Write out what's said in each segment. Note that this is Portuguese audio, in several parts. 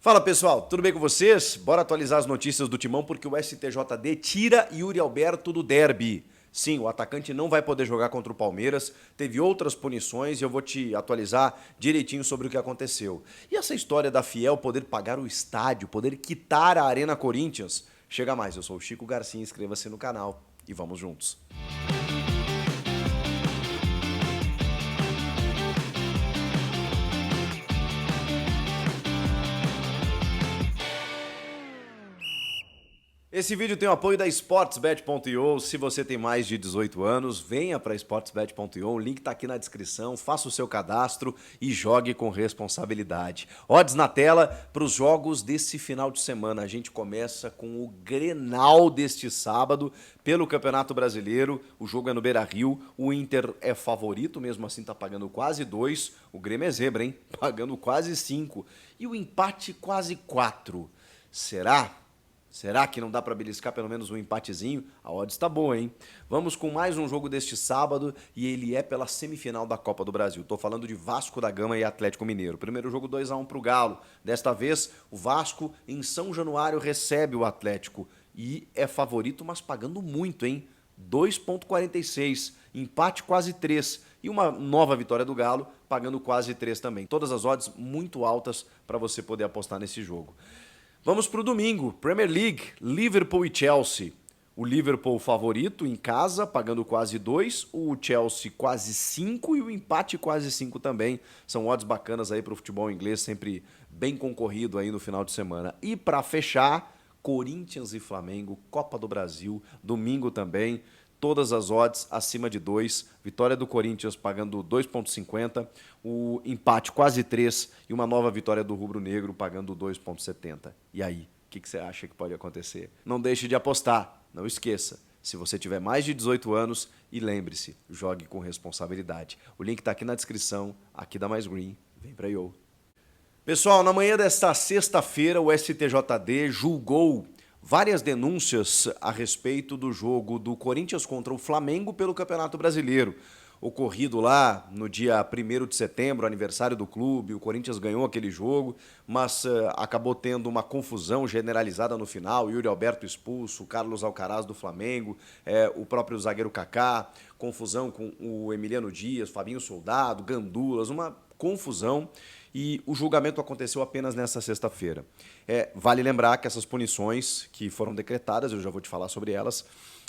Fala pessoal, tudo bem com vocês? Bora atualizar as notícias do Timão porque o STJD tira Yuri Alberto do derby. Sim, o atacante não vai poder jogar contra o Palmeiras, teve outras punições e eu vou te atualizar direitinho sobre o que aconteceu. E essa história da Fiel poder pagar o estádio, poder quitar a Arena Corinthians? Chega mais, eu sou o Chico Garcia, inscreva-se no canal e vamos juntos. Esse vídeo tem o apoio da Sportsbet.io. Se você tem mais de 18 anos, venha para Sportsbet.io. O link está aqui na descrição. Faça o seu cadastro e jogue com responsabilidade. Odds na tela para os jogos desse final de semana. A gente começa com o Grenal deste sábado pelo Campeonato Brasileiro. O jogo é no Beira-Rio. O Inter é favorito, mesmo assim está pagando quase 2. O Grêmio é zebra, hein? Pagando quase 5. E o empate quase 4. Será? Será que não dá para beliscar pelo menos um empatezinho? A odds está boa, hein? Vamos com mais um jogo deste sábado e ele é pela semifinal da Copa do Brasil. Estou falando de Vasco da Gama e Atlético Mineiro. Primeiro jogo 2-1 para o Galo. Desta vez, o Vasco em São Januário recebe o Atlético e é favorito, mas pagando muito, hein? 2,46, empate quase 3 e uma nova vitória do Galo pagando quase 3 também. Todas as odds muito altas para você poder apostar nesse jogo. Vamos para o domingo, Premier League, Liverpool e Chelsea. O Liverpool favorito em casa, pagando quase 2, o Chelsea quase 5 e o empate quase 5 também. São odds bacanas aí para o futebol inglês, sempre bem concorrido aí no final de semana. E para fechar, Corinthians e Flamengo, Copa do Brasil, domingo também. Todas as odds acima de 2, vitória do Corinthians pagando 2,50, o empate quase 3 e uma nova vitória do Rubro Negro pagando 2,70. E aí, o que você acha que pode acontecer? Não deixe de apostar, não esqueça. Se você tiver mais de 18 anos, e lembre-se, jogue com responsabilidade. O link está aqui na descrição, aqui da Mais Green, vem pra IO. Pessoal, na manhã desta sexta-feira, o STJD julgou várias denúncias a respeito do jogo do Corinthians contra o Flamengo pelo Campeonato Brasileiro. Ocorrido lá no dia 1º de setembro, aniversário do clube, o Corinthians ganhou aquele jogo, mas acabou tendo uma confusão generalizada no final, Yuri Alberto expulso, Carlos Alcaraz do Flamengo, o próprio zagueiro Kaká, confusão com o Emiliano Dias, Fabinho Soldado, Gandulas, uma confusão. E o julgamento aconteceu apenas nessa sexta-feira. Vale lembrar que essas punições que foram decretadas, eu já vou te falar sobre elas,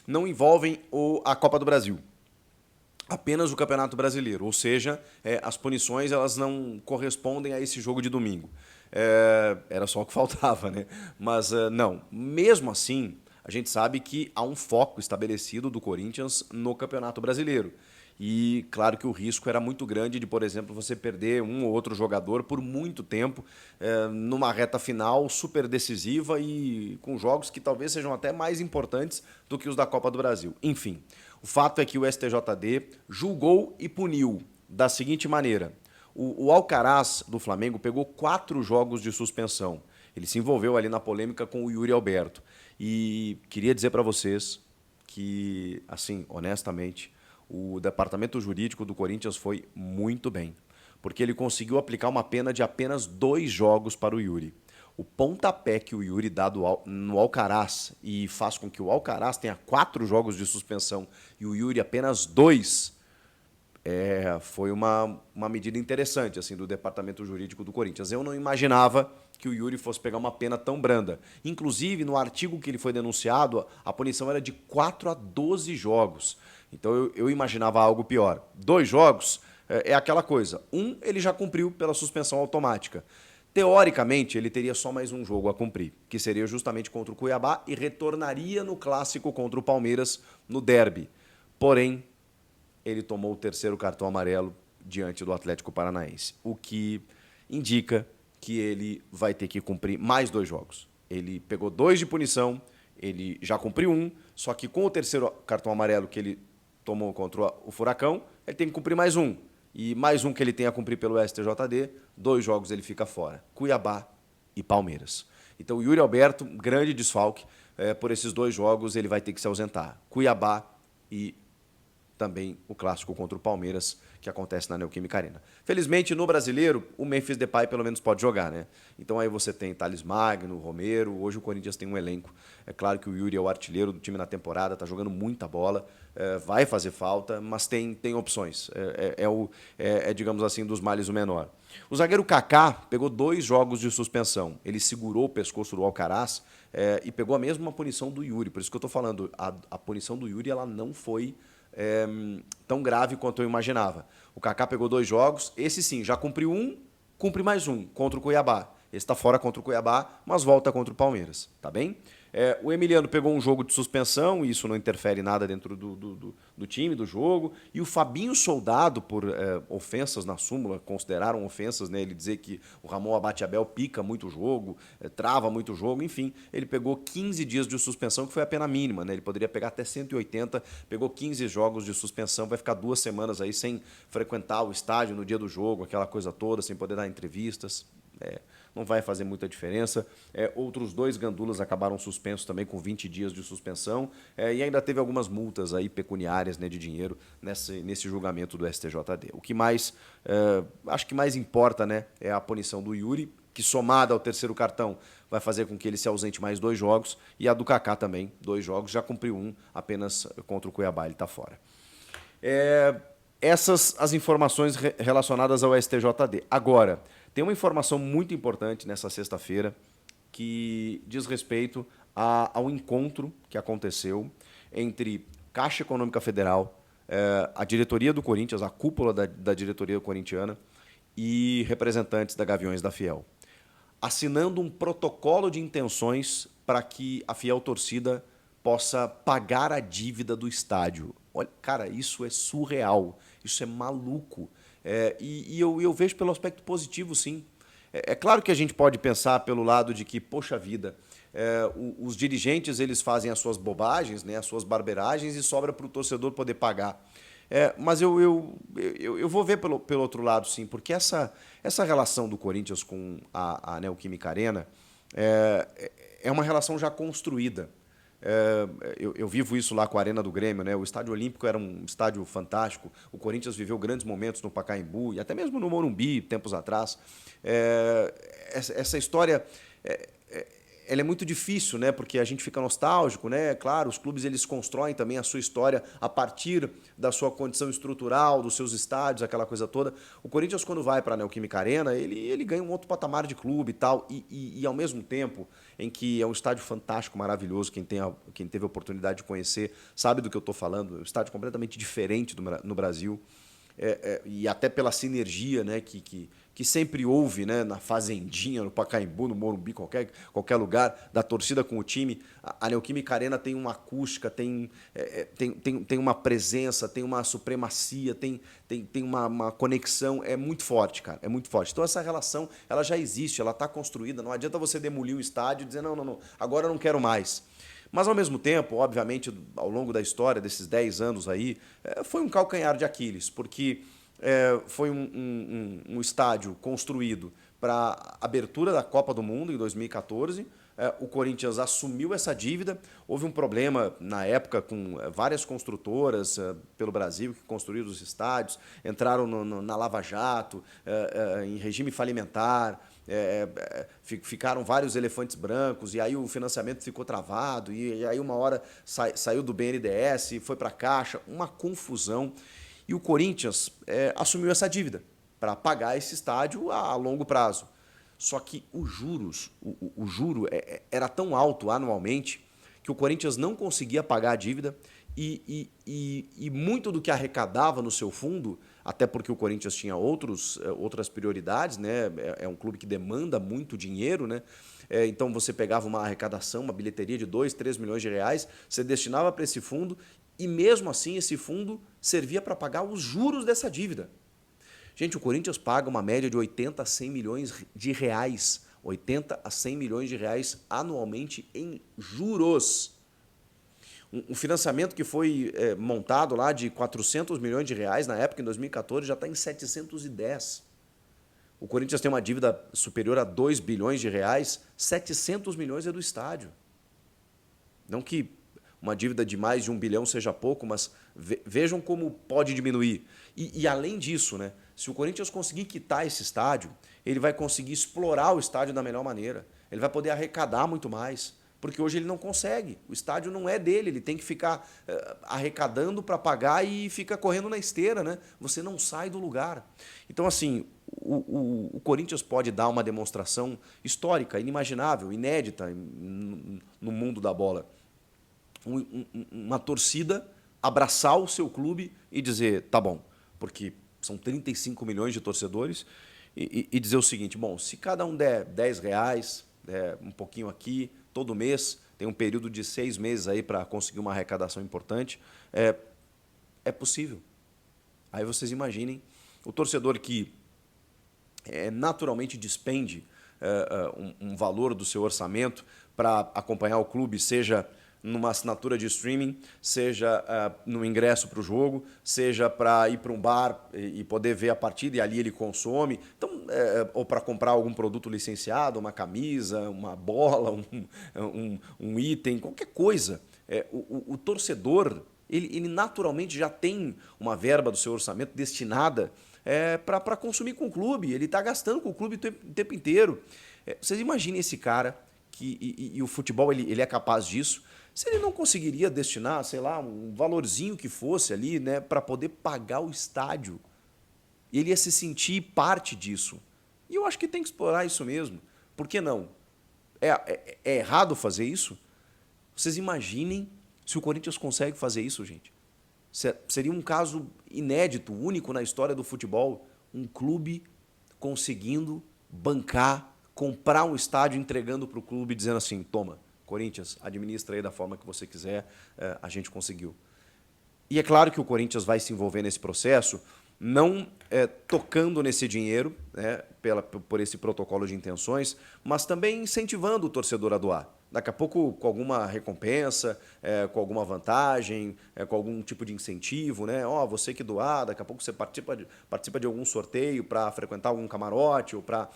não envolvem a Copa do Brasil, apenas o Campeonato Brasileiro, ou seja, as punições elas não correspondem a esse jogo de domingo. Era só o que faltava, né? Mas não, mesmo assim, a gente sabe que há um foco estabelecido do Corinthians no Campeonato Brasileiro. E claro que o risco era muito grande de, por exemplo, você perder um ou outro jogador por muito tempo numa reta final super decisiva e com jogos que talvez sejam até mais importantes do que os da Copa do Brasil. Enfim, o fato é que o STJD julgou e puniu da seguinte maneira. O Alcaraz do Flamengo pegou 4 jogos de suspensão. Ele se envolveu ali na polêmica com o Yuri Alberto. E queria dizer para vocês que, assim, honestamente, o departamento jurídico do Corinthians foi muito bem, porque ele conseguiu aplicar uma pena de apenas 2 jogos para o Yuri. O pontapé que o Yuri dá no Alcaraz e faz com que o Alcaraz tenha 4 jogos de suspensão e o Yuri apenas 2, foi uma medida interessante assim, do departamento jurídico do Corinthians. Eu não imaginava que o Yuri fosse pegar uma pena tão branda. Inclusive, no artigo que ele foi denunciado, a punição era de 4 a 12 jogos. Então eu imaginava algo pior. 2 jogos é aquela coisa. Ele já cumpriu pela suspensão automática. Teoricamente, ele teria só mais um jogo a cumprir, que seria justamente contra o Cuiabá e retornaria no clássico contra o Palmeiras no derby. Porém, ele tomou o 3º cartão amarelo diante do Atlético Paranaense, o que indica que ele vai ter que cumprir mais 2 jogos. Ele pegou 2 de punição, ele já cumpriu 1, só que com o 3º cartão amarelo que ele tomou contra o Furacão, ele tem que cumprir mais 1. E mais um que ele tem a cumprir pelo STJD, 2 jogos ele fica fora. Cuiabá e Palmeiras. Então o Yuri Alberto, grande desfalque, por esses 2 jogos ele vai ter que se ausentar. Cuiabá e também o clássico contra o Palmeiras, que acontece na Neoquímica Arena. Felizmente, no Brasileiro, o Memphis Depay pelo menos pode jogar, né? Então aí você tem Thales Magno, Romero, hoje o Corinthians tem um elenco. É claro que o Yuri é o artilheiro do time na temporada, está jogando muita bola, vai fazer falta, mas tem opções. Digamos assim, dos males o menor. O zagueiro Kaká pegou 2 jogos de suspensão. Ele segurou o pescoço do Alcaraz e pegou a mesma punição do Yuri. Por isso que eu estou falando, a punição do Yuri ela não foi tão grave quanto eu imaginava. O Kaká pegou 2 jogos, esse sim, já cumpriu um, cumpre mais um, contra o Cuiabá. Esse está fora contra o Cuiabá, mas volta contra o Palmeiras, tá bem? O Emiliano pegou um jogo de suspensão, e isso não interfere nada dentro do time, do jogo. E o Fabinho Soldado, por ofensas na súmula, consideraram ofensas, né? Ele dizer que o Ramon Abate-Abel pica muito o jogo, trava muito o jogo, enfim. Ele pegou 15 dias de suspensão, que foi a pena mínima, né? Ele poderia pegar até 180, pegou 15 jogos de suspensão, vai ficar 2 semanas aí sem frequentar o estádio no dia do jogo, aquela coisa toda, sem poder dar entrevistas. Não vai fazer muita diferença. Outros 2 gandulas acabaram suspensos também com 20 dias de suspensão e ainda teve algumas multas aí pecuniárias, né, de dinheiro nesse julgamento do STJD. O que mais, acho que mais importa, né, é a punição do Yuri, que somada ao 3º cartão vai fazer com que ele se ausente mais 2 jogos, e a do Kaká também, 2 jogos, já cumpriu um apenas contra o Cuiabá, ele está fora. Essas as informações relacionadas ao STJD. Agora, tem uma informação muito importante nessa sexta-feira que diz respeito ao encontro que aconteceu entre Caixa Econômica Federal, a diretoria do Corinthians, a cúpula da diretoria corintiana e representantes da Gaviões da Fiel, assinando um protocolo de intenções para que a Fiel Torcida possa pagar a dívida do estádio. Olha, cara, isso é surreal, isso é maluco. Eu vejo pelo aspecto positivo, sim. É claro que a gente pode pensar pelo lado de que, poxa vida, os dirigentes eles fazem as suas bobagens, né, as suas barbeiragens, e sobra para o torcedor poder pagar. Mas eu vou ver pelo outro lado, sim, porque essa relação do Corinthians com a Neoquímica Arena é uma relação já construída. Eu vivo isso lá com a Arena do Grêmio, né? O Estádio Olímpico era um estádio fantástico. O Corinthians viveu grandes momentos no Pacaembu e até mesmo no Morumbi, tempos atrás. Essa história ela é muito difícil, né? Porque a gente fica nostálgico, né? Claro, os clubes eles constroem também a sua história a partir da sua condição estrutural, dos seus estádios, aquela coisa toda. O Corinthians, quando vai para a Neoquímica Arena, ele ganha um outro patamar de clube e tal. E ao mesmo tempo em que é um estádio fantástico, maravilhoso, quem teve a oportunidade de conhecer sabe do que eu estou falando. É um estádio completamente diferente no Brasil. E até pela sinergia, né, que sempre houve, né, na Fazendinha, no Pacaembu, no Morumbi, qualquer lugar, da torcida com o time. A Neoquímica Arena tem uma acústica, tem uma presença, tem uma supremacia, tem uma conexão, é muito forte, cara, é muito forte. Então essa relação ela já existe, ela está construída, não adianta você demolir o estádio e dizer não, agora eu não quero mais. Mas, ao mesmo tempo, obviamente, ao longo da história, desses 10 anos aí, foi um calcanhar de Aquiles, porque foi um estádio construído para a abertura da Copa do Mundo em 2014. O Corinthians assumiu essa dívida. Houve um problema, na época, com várias construtoras pelo Brasil que construíram os estádios, entraram na Lava Jato, em regime falimentar. Ficaram vários elefantes brancos, e aí o financiamento ficou travado, e aí uma hora saiu do BNDES, foi para a Caixa, uma confusão. E o Corinthians assumiu essa dívida para pagar esse estádio a longo prazo. Só que os juros, o juro era tão alto anualmente que o Corinthians não conseguia pagar a dívida e muito do que arrecadava no seu fundo, até porque o Corinthians tinha outras prioridades, né? É um clube que demanda muito dinheiro, né? Então você pegava uma arrecadação, uma bilheteria de 2, 3 milhões de reais, você destinava para esse fundo e mesmo assim esse fundo servia para pagar os juros dessa dívida. Gente, o Corinthians paga uma média de 80 a 100 milhões de reais, 80 a 100 milhões de reais anualmente em juros. Um financiamento que foi montado lá de 400 milhões de reais na época, em 2014, já está em 710. O Corinthians tem uma dívida superior a 2 bilhões de reais, 700 milhões é do estádio. Não que uma dívida de mais de 1 bilhão seja pouco, mas Vejam como pode diminuir. E além disso, né, se o Corinthians conseguir quitar esse estádio, ele vai conseguir explorar o estádio da melhor maneira. Ele vai poder arrecadar muito mais. Porque hoje ele não consegue. O estádio não é dele, ele tem que ficar arrecadando para pagar e fica correndo na esteira, né? Você não sai do lugar. Então, assim, o Corinthians pode dar uma demonstração histórica, inimaginável, inédita no mundo da bola. Uma torcida abraçar o seu clube e dizer, tá bom, porque são 35 milhões de torcedores, e dizer o seguinte, bom, se cada um der R$ 10, um pouquinho aqui, todo mês, tem um período de 6 meses aí para conseguir uma arrecadação importante, é possível. Aí vocês imaginem o torcedor que naturalmente despende um valor do seu orçamento para acompanhar o clube, seja numa assinatura de streaming, seja no ingresso para o jogo, seja para ir para um bar e poder ver a partida e ali ele consome, então, ou para comprar algum produto licenciado, uma camisa, uma bola, um item, qualquer coisa. O torcedor, ele naturalmente já tem uma verba do seu orçamento destinada para consumir com o clube, ele está gastando com o clube o tempo inteiro. Vocês imaginem esse cara, e o futebol ele é capaz disso, se ele não conseguiria destinar, sei lá, um valorzinho que fosse ali, né, para poder pagar o estádio. Ele ia se sentir parte disso. E eu acho que tem que explorar isso mesmo. Por que não? É errado fazer isso? Vocês imaginem se o Corinthians consegue fazer isso, gente. Seria um caso inédito, único na história do futebol. Um clube conseguindo bancar, comprar um estádio, entregando para o clube, dizendo assim, toma, Corinthians, administra aí da forma que você quiser, a gente conseguiu. E é claro que o Corinthians vai se envolver nesse processo, não tocando nesse dinheiro, né, por esse protocolo de intenções, mas também incentivando o torcedor a doar. Daqui a pouco com alguma recompensa, com alguma vantagem, com algum tipo de incentivo, né? Você que doar, daqui a pouco você participa de algum sorteio para frequentar algum camarote ou para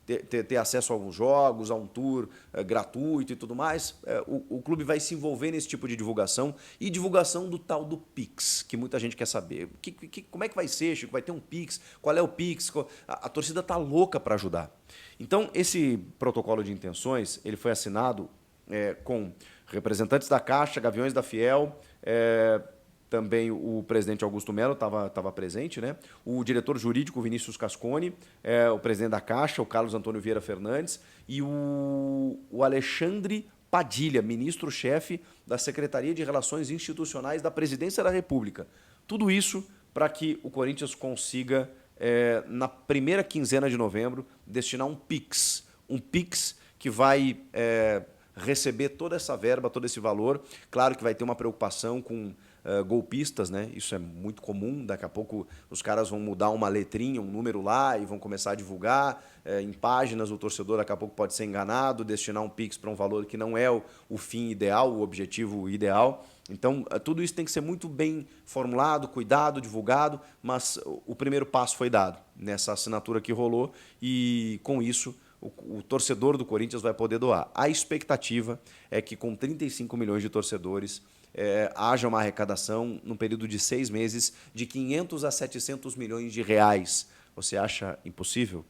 ter acesso a alguns jogos, a um tour gratuito e tudo mais. O clube vai se envolver nesse tipo de divulgação e divulgação do tal do Pix, que muita gente quer saber. Como é que vai ser, Chico? Vai ter um Pix? Qual é o Pix? A torcida está louca para ajudar. Então, esse protocolo de intenções ele foi assinado com representantes da Caixa, Gaviões da Fiel, também o presidente Augusto Melo estava presente, né? O diretor jurídico Vinícius Cascone, o presidente da Caixa, o Carlos Antônio Vieira Fernandes, e o Alexandre Padilha, ministro-chefe da Secretaria de Relações Institucionais da Presidência da República. Tudo isso para que o Corinthians consiga, na primeira quinzena de novembro, destinar um Pix que vai receber toda essa verba, todo esse valor. Claro que vai ter uma preocupação com golpistas, né? Isso é muito comum. Daqui a pouco os caras vão mudar uma letrinha, um número lá e vão começar a divulgar em páginas. O torcedor daqui a pouco pode ser enganado, destinar um Pix para um valor que não é o fim ideal, o objetivo ideal. Então, tudo isso tem que ser muito bem formulado, cuidado, divulgado, mas o primeiro passo foi dado nessa assinatura que rolou e, com isso, o torcedor do Corinthians vai poder doar. A expectativa é que, com 35 milhões de torcedores, haja uma arrecadação, num período de 6 meses, de 500 a 700 milhões de reais. Você acha impossível?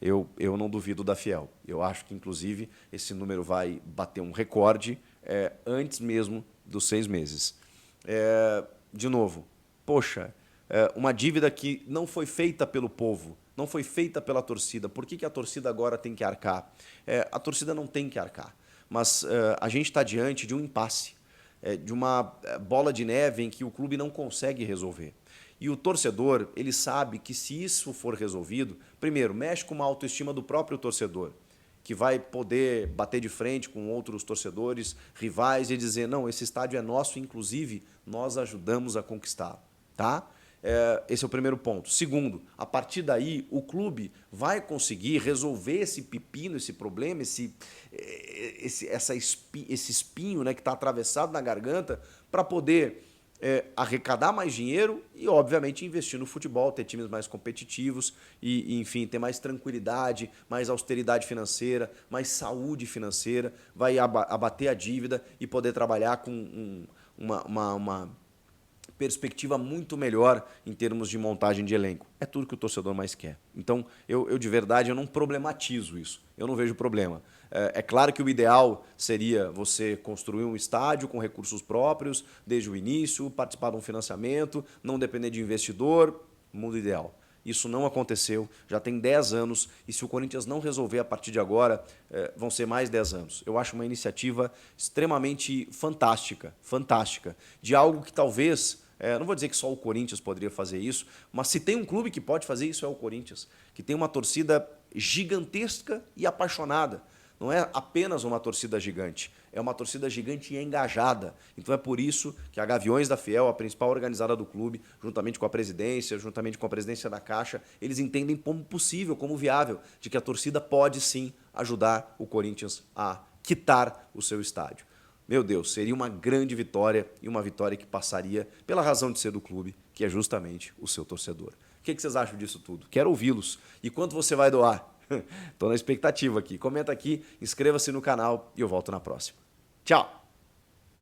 Eu não duvido da Fiel. Eu acho que, inclusive, esse número vai bater um recorde antes mesmo dos 6 meses. De novo, poxa, uma dívida que não foi feita pelo povo, não foi feita pela torcida. Por que a torcida agora tem que arcar? A torcida não tem que arcar, mas a gente está diante de um impasse, de uma bola de neve em que o clube não consegue resolver. E o torcedor, ele sabe que se isso for resolvido, primeiro, mexe com uma autoestima do próprio torcedor, que vai poder bater de frente com outros torcedores, rivais, e dizer, não, esse estádio é nosso, inclusive, nós ajudamos a conquistá-lo. Tá? Esse é o primeiro ponto. Segundo, a partir daí, o clube vai conseguir resolver esse pepino, esse problema, esse espinho, né, que está atravessado na garganta, para poder arrecadar mais dinheiro e, obviamente, investir no futebol, ter times mais competitivos e, enfim, ter mais tranquilidade, mais austeridade financeira, mais saúde financeira, vai abater a dívida e poder trabalhar com uma perspectiva muito melhor em termos de montagem de elenco. É tudo que o torcedor mais quer. Então, eu de verdade, eu não problematizo isso. Eu não vejo problema. É claro que o ideal seria você construir um estádio com recursos próprios desde o início, participar de um financiamento, não depender de investidor, mundo ideal. Isso não aconteceu, já tem 10 anos, e se o Corinthians não resolver a partir de agora, vão ser mais 10 anos. Eu acho uma iniciativa extremamente fantástica, de algo que talvez, não vou dizer que só o Corinthians poderia fazer isso, mas se tem um clube que pode fazer isso é o Corinthians, que tem uma torcida gigantesca e apaixonada. Não é apenas uma torcida gigante, é uma torcida gigante e engajada. Então é por isso que a Gaviões da Fiel, a principal organizada do clube, juntamente com a presidência, juntamente com a presidência da Caixa, eles entendem como possível, como viável, de que a torcida pode sim ajudar o Corinthians a quitar o seu estádio. Meu Deus, seria uma grande vitória e uma vitória que passaria pela razão de ser do clube, que é justamente o seu torcedor. O que vocês acham disso tudo? Quero ouvi-los. E quanto você vai doar? Estou na expectativa aqui. Comenta aqui, inscreva-se no canal e eu volto na próxima. Tchau!